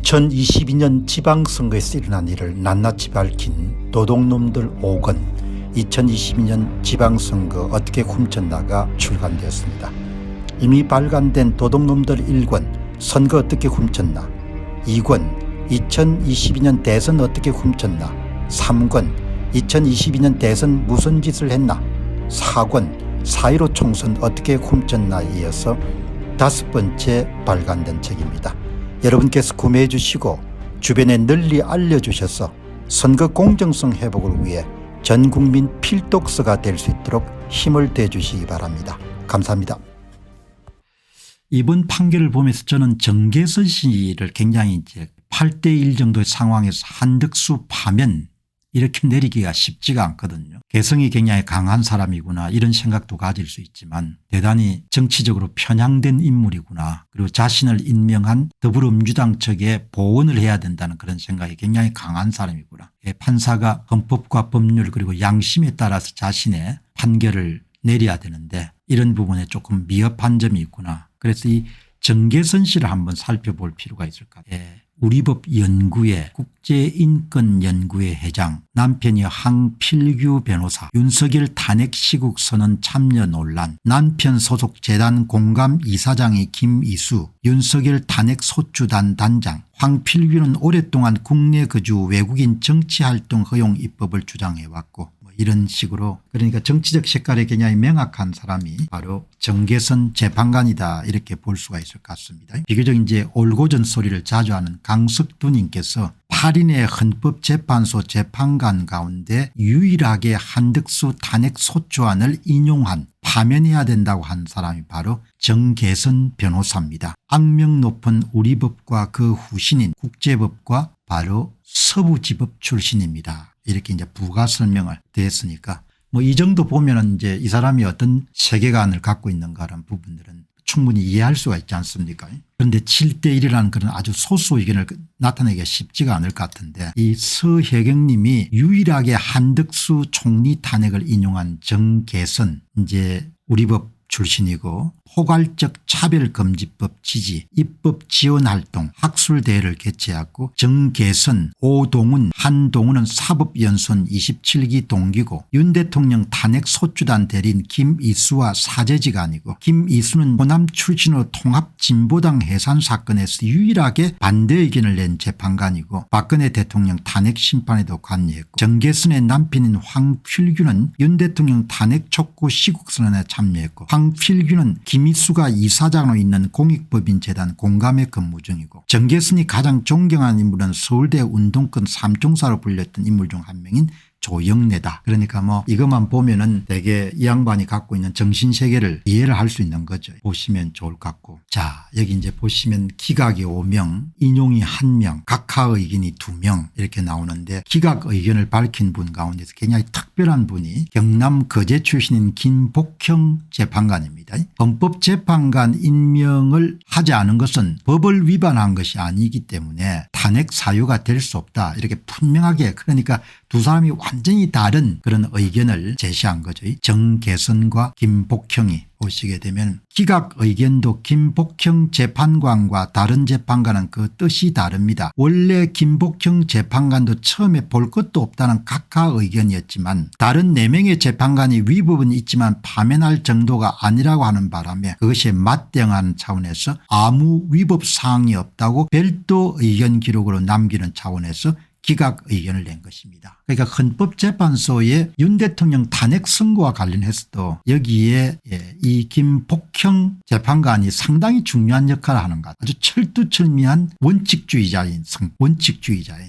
2022년 지방선거에서 일어난 일을 낱낱이 밝힌 도둑놈들 5권 2022년 지방선거 어떻게 훔쳤나가 출간되었습니다. 이미 발간된 도둑놈들 1권 선거 어떻게 훔쳤나, 2권 2022년 대선 어떻게 훔쳤나, 3권 2022년 대선 무슨 짓을 했나, 4권 4.15 총선 어떻게 훔쳤나에 이어서 5번째 발간된 책입니다. 여러분께서 구매해 주시고 주변에 널리 알려주셔서 선거 공정성 회복을 위해 전국민 필독서가 될 수 있도록 힘을 대주시기 바랍니다. 감사합니다. 이번 판결을 보면서 저는 정계선 씨를 굉장히 이제 8대1 정도의 상황에서 한덕수 파면 이렇게 내리기가 쉽지가 않거든요. 개성이 굉장히 강한 사람이구나 이런 생각도 가질 수 있지만 대단히 정치적으로 편향된 인물이구나, 그리고 자신을 임명한 더불어민주당 측에 보원을 해야 된다는 그런 생각이 굉장히 강한 사람이구나. 판사가 헌법과 법률 그리고 양심에 따라서 자신의 판결을 내려야 되는데 이런 부분에 조금 미흡한 점이 있구나. 그래서 이 정계선 씨를 한번 살펴볼 필요가 있을 것 같아요. 우리법 연구회 국제인권연구회 회장, 남편이 황필규 변호사, 윤석열 탄핵 시국 선언 참여 논란, 남편 소속 재단 공감 이사장이 김이수, 윤석열 탄핵 소추단 단장, 황필규는 오랫동안 국내 거주 외국인 정치활동 허용 입법을 주장해왔고 이런 식으로, 그러니까 정치적 색깔이 굉장히 명확한 사람이 바로 정계선 재판관이다 이렇게 볼 수가 있을 것 같습니다. 비교적 이제 올고전 소리를 자주 하는 강석두 님께서 8인의 헌법재판소 재판관 가운데 유일하게 한덕수 탄핵 소추안을 인용한, 파면해야 된다고 한 사람이 바로 정계선 변호사입니다. 악명 높은 우리법과 그 후신인 국제법과 바로 서부지법 출신입니다. 이렇게 이제 부가 설명을 드렸으니까 뭐 이 정도 보면은 이제 이 사람이 어떤 세계관을 갖고 있는가라는 부분들은 충분히 이해할 수가 있지 않습니까? 그런데 7대1이라는 그런 아주 소수 의견을 나타내기가 쉽지가 않을 것 같은데, 이 서혜경 님이 유일하게 한덕수 총리 탄핵을 인용한 정계선, 이제 우리법 출신이고 포괄적 차별금지법 지지, 입법 지원활동, 학술대회를 개최하고, 정계선, 오동훈, 한동훈은 사법연수원 27기 동기고, 윤 대통령 탄핵 소추단 대리인 김이수와 사제지간이고, 김이수는 호남 출신으로 통합진보당 해산 사건에서 유일하게 반대 의견을 낸 재판관이고, 박근혜 대통령 탄핵 심판에도 관여했고, 정계선의 남편인 황필규는 윤 대통령 탄핵 촉구 시국선언에 참여했고, 황필규는 김이수가 이사장으로 있는 공익법인재단 공감에 근무 중이고, 정계선이 가장 존경하는 인물은 서울대 운동권 삼총사로 불렸던 인물 중 한 명인 조영래다. 그러니까 뭐 이것만 보면은 되게 이 양반이 갖고 있는 정신세계를 이해를 할 수 있는 거죠. 보시면 좋을 것 같고. 자, 여기 이제 보시면 기각이 5명, 인용이 1명, 각하 의견이 2명 이렇게 나오는데, 기각 의견을 밝힌 분 가운데서 굉장히 특별한 분이 경남 거제 출신인 김복형 재판관입니다. 헌법재판관 임명을 하지 않은 것은 법을 위반한 것이 아니기 때문에 탄핵 사유가 될 수 없다 이렇게 분명하게, 그러니까 두 사람이 완전히 다른 그런 의견을 제시한 거죠. 정계선과 김복형이 보시게 되면 기각 의견도 김복형 재판관과 다른 재판관은 그 뜻이 다릅니다. 원래 김복형 재판관도 처음에 볼 것도 없다는 각하 의견이었지만 다른 4명의 재판관이 위법은 있지만 파면할 정도가 아니라고 하는 바람에 그것이 맞대응하는 차원에서 아무 위법 사항이 없다고 별도 의견 기록으로 남기는 차원에서 기각 의견을 낸 것입니다. 그러니까 헌법재판소의 윤 대통령 탄핵 선고와 관련해서도 여기에 이 김복형 재판관이 상당히 중요한 역할을 하는 것 같아요. 아주 철두철미한 원칙주의자인,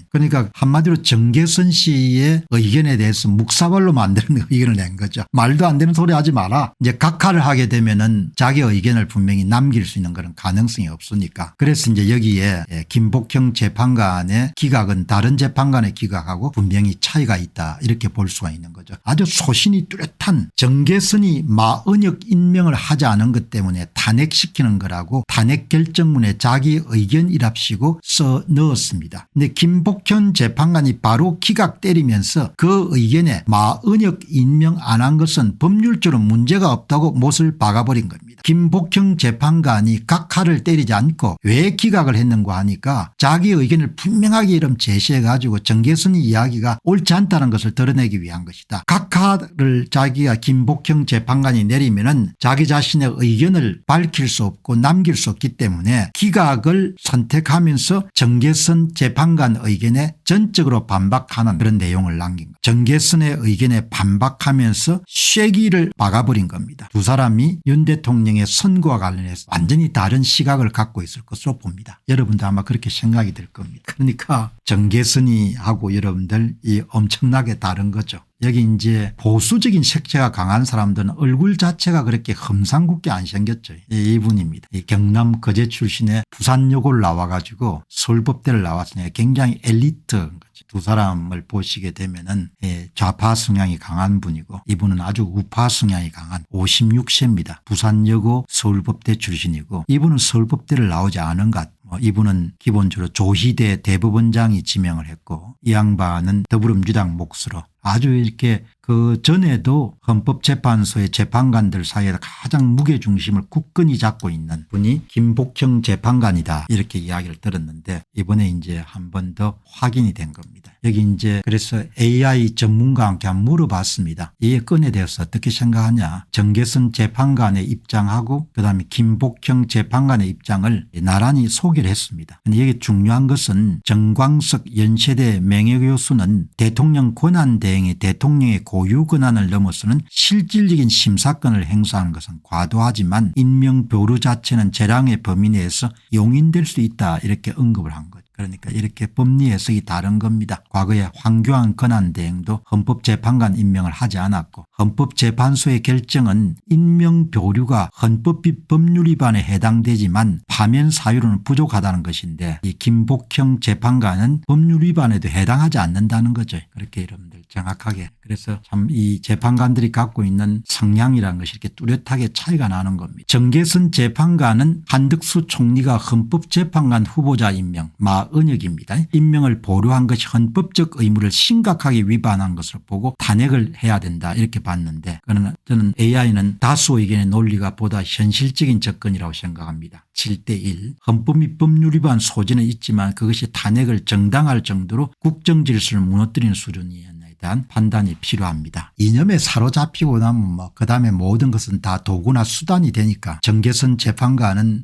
그러니까 한마디로 정계선 씨의 의견에 대해서 묵사발로 만드는 의견을 낸 거죠. 말도 안 되는 소리 하지 마라. 이제 각하를 하게 되면은 자기 의견을 분명히 남길 수 있는 그런 가능성이 없으니까. 그래서 이제 여기에 김복형 재판관의 기각은 다른 재판관의 기각하고 분명히 차이가 있다 이렇게 볼 수가 있는 거죠. 아주 소신이 뚜렷한 정계선이 마은혁 임명을 하지 않은 것 때문에 탄핵시키는 거라고 탄핵 결정문에 자기 의견이랍시고 써 넣었습니다. 근데 김복현 재판관이 바로 기각 때리면서 그 의견에 마은혁 임명 안 한 것은 법률적으로 문제가 없다고 못을 박아버린 겁니다. 김복현 재판관이 각하를 때리지 않고 왜 기각을 했는가 하니까 자기 의견을 분명하게 이름 제시해 가지고 정계선의 이야기가 옳지 않다는 것을 드러내기 위한 것이다. 각하를 자기가 김복현 재판관이 내리면은 자기 자신의 의견을 밝힐 수 없고 남길 수 없기 때문에 기각을 선택하면서 정계선 재판관 의견에 전적으로 반박하는 그런 내용을 남긴 겁니다. 정계선의 의견에 반박하면서 쐐기를 박아버린 겁니다. 두 사람이 윤 대통령의 선거와 관련해서 완전히 다른 시각을 갖고 있을 것으로 봅니다. 여러분도 아마 그렇게 생각이 될 겁니다. 그러니까 정계선이 하고 여러분들 이 엄청나게 다른 거죠. 여기 이제 보수적인 색채가 강한 사람들은 얼굴 자체가 그렇게 험상궂게 안 생겼죠. 이분입니다. 이 경남 거제 출신의 부산여고를 나와가지고 서울법대를 나왔으니까 굉장히 엘리트. 두 사람을 보시게 되면은 좌파 성향이 강한 분이고 이분은 아주 우파 성향이 강한 56세입니다. 부산여고 서울법대 출신이고 이분은 서울법대를 나오지 않은 것. 이분은 기본적으로 조희대 대법원장이 지명을 했고 이 양반은 더불어민주당 몫으로 아주 이렇게 그 전에도 헌법재판소의 재판관들 사이에 가장 무게중심을 굳건히 잡고 있는 분이 김복형 재판관이다 이렇게 이야기를 들었는데 이번에 이제 한 번 더 확인이 된 겁니다. 여기 이제 그래서 AI 전문가와 함께 한번 물어봤습니다. 이 건에 대해서 어떻게 생각하냐. 정계선 재판관의 입장하고 그다음에 김복형 재판관의 입장을 나란히 소개를 했습니다. 그런데 여기 중요한 것은 정광석 연세대 명예교수는 대통령 권한대행이 대통령의 고유 권한을 넘어서는 실질적인 심사권을 행사하는 것은 과도하지만 임명보류 자체는 재량의 범위 내에서 용인될 수 있다 이렇게 언급을 한 거죠. 그러니까 이렇게 법리 해석이 다른 겁니다. 과거에 황교안 권한대행도 헌법재판관 임명을 하지 않았고 헌법재판소의 결정은 임명보류가 헌법 법률 위반에 해당되지만 파면 사유로는 부족하다는 것인데 이 김복형 재판관은 법률 위반에도 해당하지 않는다는 거죠. 그렇게 여러분들 정확하게. 그래서 참 이 재판관들이 갖고 있는 성향이라는 것이 이렇게 뚜렷하게 차이가 나는 겁니다. 정계선 재판관은 한덕수 총리가 헌법재판관 후보자 임명 마은혁입니다. 임명을 보류한 것이 헌법적 의무를 심각하게 위반한 것으로 보고 탄핵을 해야 된다 이렇게 봤는데 그러나 저는 AI는 다수 의견의 논리가 보다 현실적인 접근이라고 생각합니다. 7대1 헌법 및 법률 위반 소지는 있지만 그것이 탄핵을 정당할 정도로 국정질서를 무너뜨리는 수준이었나 대한 판단이 필요합니다. 이념에 사로잡히고 나면 그다음에 모든 것은 다 도구나 수단이 되니까 정계선 재판관은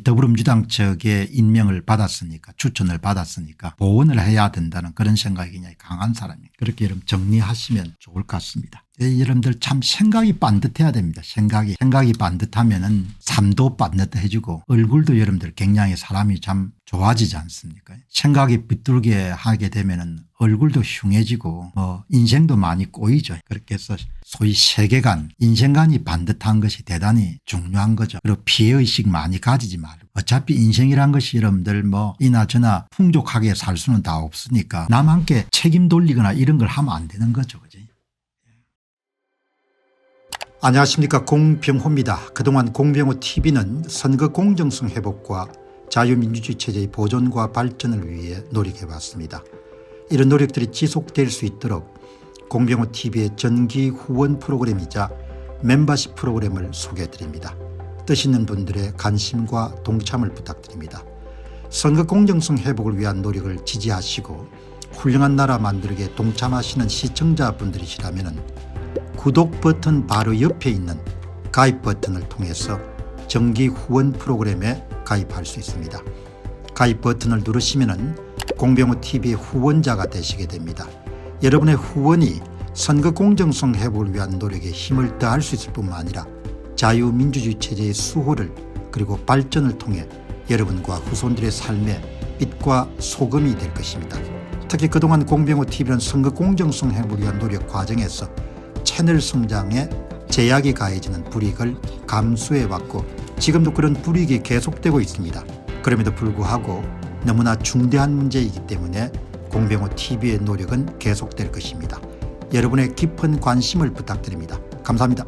더불어민주당 측의 임명을 받았으니까 추천을 받았으니까 보원을 해야 된다는 그런 생각이 굉장히 강한 사람이에요. 그렇게 여러분 정리하시면 좋을 것 같습니다. 여러분들 참 생각이 반듯해야 됩니다. 생각이 반듯하면은 삶도 반듯해지고 얼굴도 여러분들 굉장히 사람이 참 좋아지지 않습니까? 생각이 비뚤게 하게 되면은 얼굴도 흉해지고 인생도 많이 꼬이죠. 그렇게 해서 소위 세계관, 인생관이 반듯한 것이 대단히 중요한 거죠. 그리고 피해의식 많이 가지지 말고 어차피 인생이란 것이 여러분들 이나저나 풍족하게 살 수는 다 없으니까 남한테 책임 돌리거나 이런 걸 하면 안 되는 거죠. 그죠? 안녕하십니까, 공병호입니다. 그동안 공병호TV는 선거 공정성 회복과 자유민주주의 체제의 보존과 발전을 위해 노력해왔습니다. 이런 노력들이 지속될 수 있도록 공병호TV의 정기 후원 프로그램이자 멤버십 프로그램을 소개해드립니다. 뜻 있는 분들의 관심과 동참을 부탁드립니다. 선거 공정성 회복을 위한 노력을 지지하시고 훌륭한 나라 만들기에 동참하시는 시청자분들이시라면 구독 버튼 바로 옆에 있는 가입 버튼을 통해서 정기 후원 프로그램에 가입할 수 있습니다. 가입 버튼을 누르시면 공병호TV의 후원자가 되시게 됩니다. 여러분의 후원이 선거 공정성 회복을 위한 노력에 힘을 더할 수 있을 뿐만 아니라 자유민주주의 체제의 수호를 그리고 발전을 통해 여러분과 후손들의 삶에 빛과 소금이 될 것입니다. 특히 그동안 공병호TV는 선거 공정성 회복을 위한 노력 과정에서 채널 성장에 제약이 가해지는 불이익을 감수해왔고 지금도 그런 불이익이 계속되고 있습니다. 그럼에도 불구하고 너무나 중대한 문제이기 때문에 공병호 TV의 노력은 계속될 것입니다. 여러분의 깊은 관심을 부탁드립니다. 감사합니다.